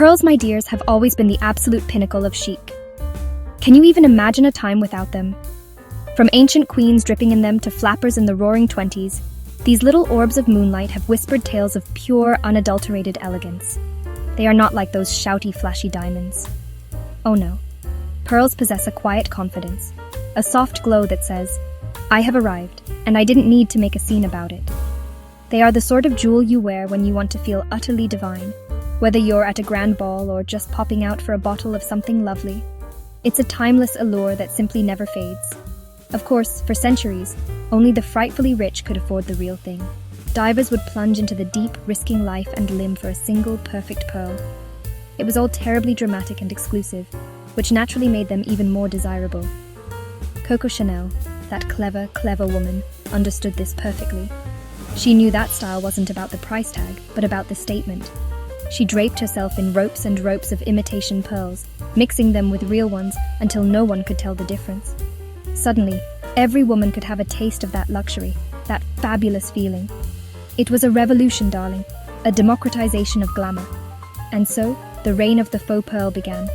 Pearls, my dears, have always been the absolute pinnacle of chic. Can you even imagine a time without them? From ancient queens dripping in them to flappers in the roaring 20s, these little orbs of moonlight have whispered tales of pure, unadulterated elegance. They are not like those shouty, flashy diamonds. Oh no. Pearls possess a quiet confidence, a soft glow that says, "I have arrived, and I didn't need to make a scene about it." They are the sort of jewel you wear when you want to feel utterly divine, whether you're at a grand ball or just popping out for a bottle of something lovely. It's a timeless allure that simply never fades. Of course, for centuries, only the frightfully rich could afford the real thing. Divers would plunge into the deep, risking life and limb for a single, perfect pearl. It was all terribly dramatic and exclusive, which naturally made them even more desirable. Coco Chanel, that clever, clever woman, understood this perfectly. She knew that style wasn't about the price tag, but about the statement. She draped herself in ropes and ropes of imitation pearls, mixing them with real ones until no one could tell the difference. Suddenly, every woman could have a taste of that luxury, that fabulous feeling. It was a revolution, darling, a democratization of glamour. And so, the reign of the faux pearl began.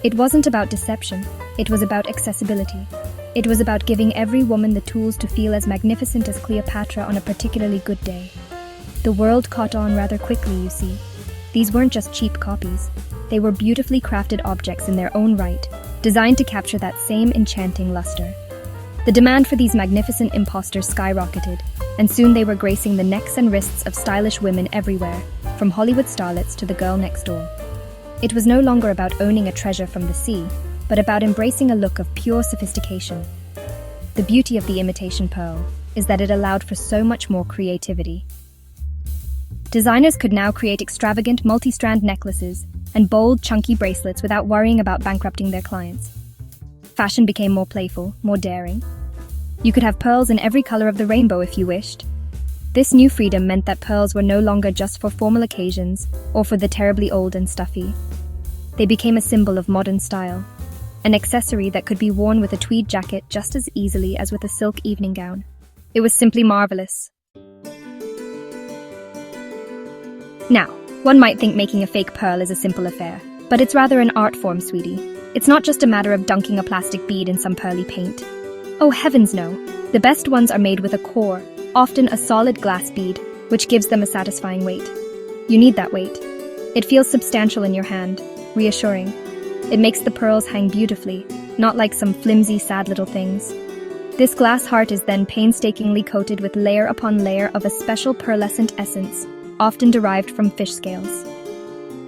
It wasn't about deception, it was about accessibility. It was about giving every woman the tools to feel as magnificent as Cleopatra on a particularly good day. The world caught on rather quickly, you see. These weren't just cheap copies. They were beautifully crafted objects in their own right, designed to capture that same enchanting luster. The demand for these magnificent imposters skyrocketed, and soon they were gracing the necks and wrists of stylish women everywhere, from Hollywood starlets to the girl next door. It was no longer about owning a treasure from the sea, but about embracing a look of pure sophistication. The beauty of the imitation pearl is that it allowed for so much more creativity. Designers could now create extravagant multi-strand necklaces and bold, chunky bracelets without worrying about bankrupting their clients. Fashion became more playful, more daring. You could have pearls in every color of the rainbow if you wished. This new freedom meant that pearls were no longer just for formal occasions or for the terribly old and stuffy. They became a symbol of modern style, an accessory that could be worn with a tweed jacket just as easily as with a silk evening gown. It was simply marvelous. Now, one might think making a fake pearl is a simple affair, but it's rather an art form, sweetie. It's not just a matter of dunking a plastic bead in some pearly paint. Oh heavens no! The best ones are made with a core, often a solid glass bead, which gives them a satisfying weight. You need that weight. It feels substantial in your hand, reassuring. It makes the pearls hang beautifully, not like some flimsy, sad little things. This glass heart is then painstakingly coated with layer upon layer of a special pearlescent essence, often derived from fish scales.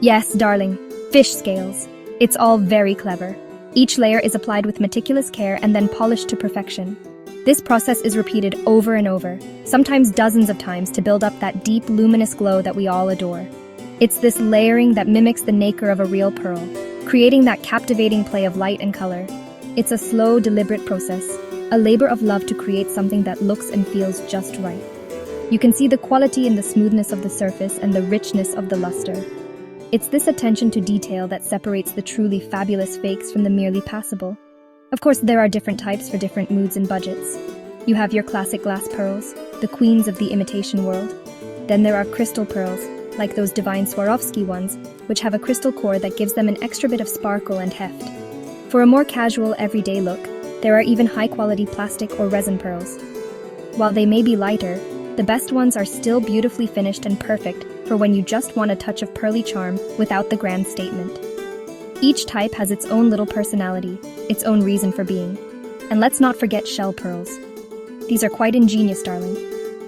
Yes, darling, fish scales. It's all very clever. Each layer is applied with meticulous care and then polished to perfection. This process is repeated over and over, sometimes dozens of times, to build up that deep, luminous glow that we all adore. It's this layering that mimics the nacre of a real pearl, creating that captivating play of light and color. It's a slow, deliberate process, a labor of love to create something that looks and feels just right. You can see the quality in the smoothness of the surface and the richness of the luster. It's this attention to detail that separates the truly fabulous fakes from the merely passable. Of course, there are different types for different moods and budgets. You have your classic glass pearls, the queens of the imitation world. Then there are crystal pearls, like those divine Swarovski ones, which have a crystal core that gives them an extra bit of sparkle and heft. For a more casual, everyday look, there are even high-quality plastic or resin pearls. While they may be lighter, the best ones are still beautifully finished and perfect for when you just want a touch of pearly charm without the grand statement. Each type has its own little personality, its own reason for being. And let's not forget shell pearls. These are quite ingenious, darling.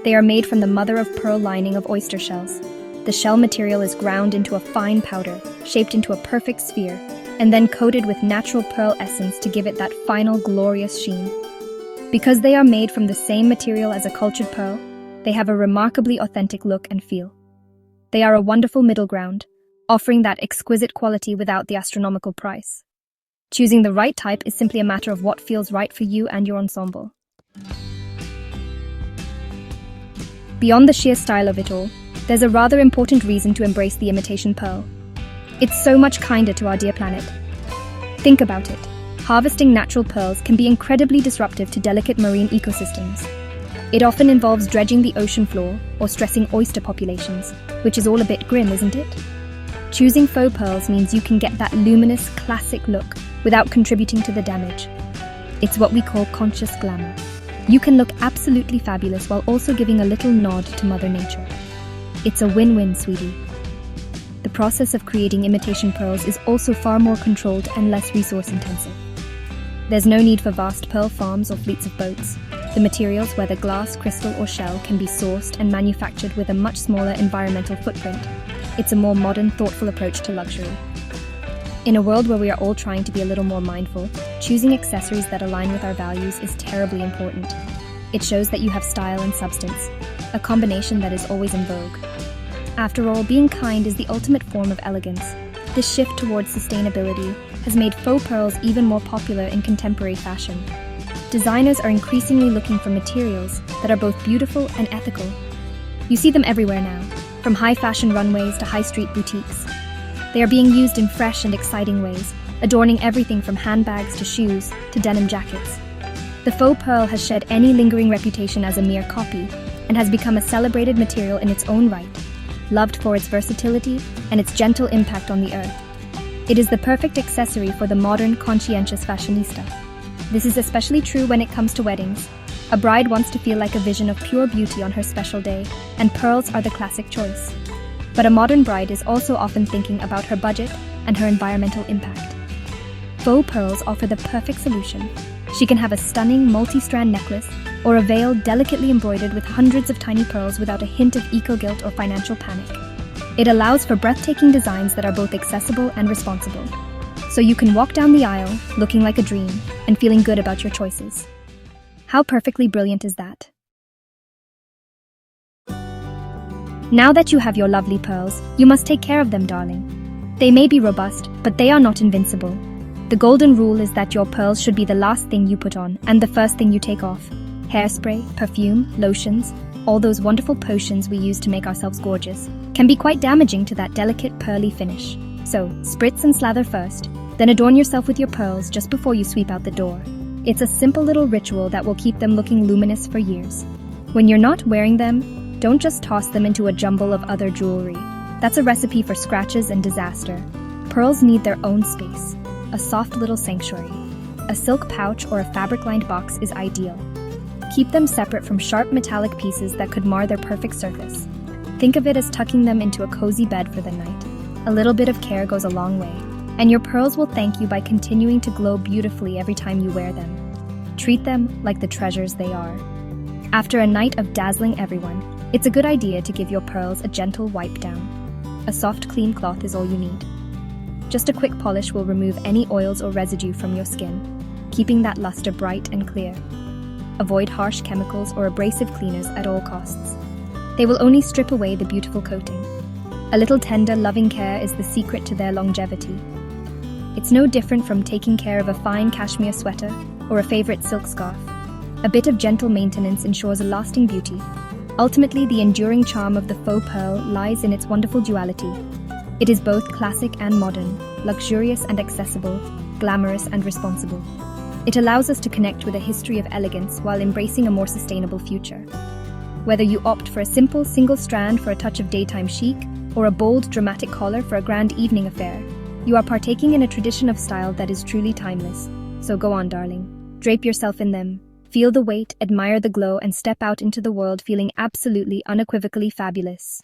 They are made from the mother-of-pearl lining of oyster shells. The shell material is ground into a fine powder, shaped into a perfect sphere, and then coated with natural pearl essence to give it that final glorious sheen. Because they are made from the same material as a cultured pearl, they have a remarkably authentic look and feel. They are a wonderful middle ground, offering that exquisite quality without the astronomical price. Choosing the right type is simply a matter of what feels right for you and your ensemble. Beyond the sheer style of it all, there's a rather important reason to embrace the imitation pearl. It's so much kinder to our dear planet. Think about it. Harvesting natural pearls can be incredibly disruptive to delicate marine ecosystems. It often involves dredging the ocean floor or stressing oyster populations, which is all a bit grim, isn't it? Choosing faux pearls means you can get that luminous, classic look without contributing to the damage. It's what we call conscious glamour. You can look absolutely fabulous while also giving a little nod to Mother Nature. It's a win-win, sweetie. The process of creating imitation pearls is also far more controlled and less resource-intensive. There's no need for vast pearl farms or fleets of boats. The materials, whether glass, crystal, or shell, can be sourced and manufactured with a much smaller environmental footprint. It's a more modern, thoughtful approach to luxury. In a world where we are all trying to be a little more mindful, choosing accessories that align with our values is terribly important. It shows that you have style and substance, a combination that is always in vogue. After all, being kind is the ultimate form of elegance. This shift towards sustainability has made faux pearls even more popular in contemporary fashion. Designers are increasingly looking for materials that are both beautiful and ethical. You see them everywhere now, from high-fashion runways to high-street boutiques. They are being used in fresh and exciting ways, adorning everything from handbags to shoes to denim jackets. The faux pearl has shed any lingering reputation as a mere copy and has become a celebrated material in its own right, loved for its versatility and its gentle impact on the earth. It is the perfect accessory for the modern, conscientious fashionista. This is especially true when it comes to weddings. A bride wants to feel like a vision of pure beauty on her special day, and pearls are the classic choice. But a modern bride is also often thinking about her budget and her environmental impact. Faux pearls offer the perfect solution. She can have a stunning multi-strand necklace or a veil delicately embroidered with hundreds of tiny pearls without a hint of eco-guilt or financial panic. It allows for breathtaking designs that are both accessible and responsible. So you can walk down the aisle looking like a dream and feeling good about your choices. How perfectly brilliant is that? Now that you have your lovely pearls, you must take care of them, darling. They may be robust, but they are not invincible. The golden rule is that your pearls should be the last thing you put on and the first thing you take off. Hairspray, perfume, lotions, all those wonderful potions we use to make ourselves gorgeous, can be quite damaging to that delicate pearly finish. So, spritz and slather first, then adorn yourself with your pearls just before you sweep out the door. It's a simple little ritual that will keep them looking luminous for years. When you're not wearing them, don't just toss them into a jumble of other jewelry. That's a recipe for scratches and disaster. Pearls need their own space, a soft little sanctuary. A silk pouch or a fabric-lined box is ideal. Keep them separate from sharp metallic pieces that could mar their perfect surface. Think of it as tucking them into a cozy bed for the night. A little bit of care goes a long way, and your pearls will thank you by continuing to glow beautifully every time you wear them. Treat them like the treasures they are. After a night of dazzling everyone, it's a good idea to give your pearls a gentle wipe down. A soft, clean cloth is all you need. Just a quick polish will remove any oils or residue from your skin, keeping that luster bright and clear. Avoid harsh chemicals or abrasive cleaners at all costs. They will only strip away the beautiful coating. A little tender, loving care is the secret to their longevity. It's no different from taking care of a fine cashmere sweater or a favorite silk scarf. A bit of gentle maintenance ensures a lasting beauty. Ultimately, the enduring charm of the faux pearl lies in its wonderful duality. It is both classic and modern, luxurious and accessible, glamorous and responsible. It allows us to connect with a history of elegance while embracing a more sustainable future. Whether you opt for a simple single strand for a touch of daytime chic, or a bold, dramatic collar for a grand evening affair, you are partaking in a tradition of style that is truly timeless. So go on, darling. Drape yourself in them. Feel the weight, admire the glow, and step out into the world feeling absolutely, unequivocally fabulous.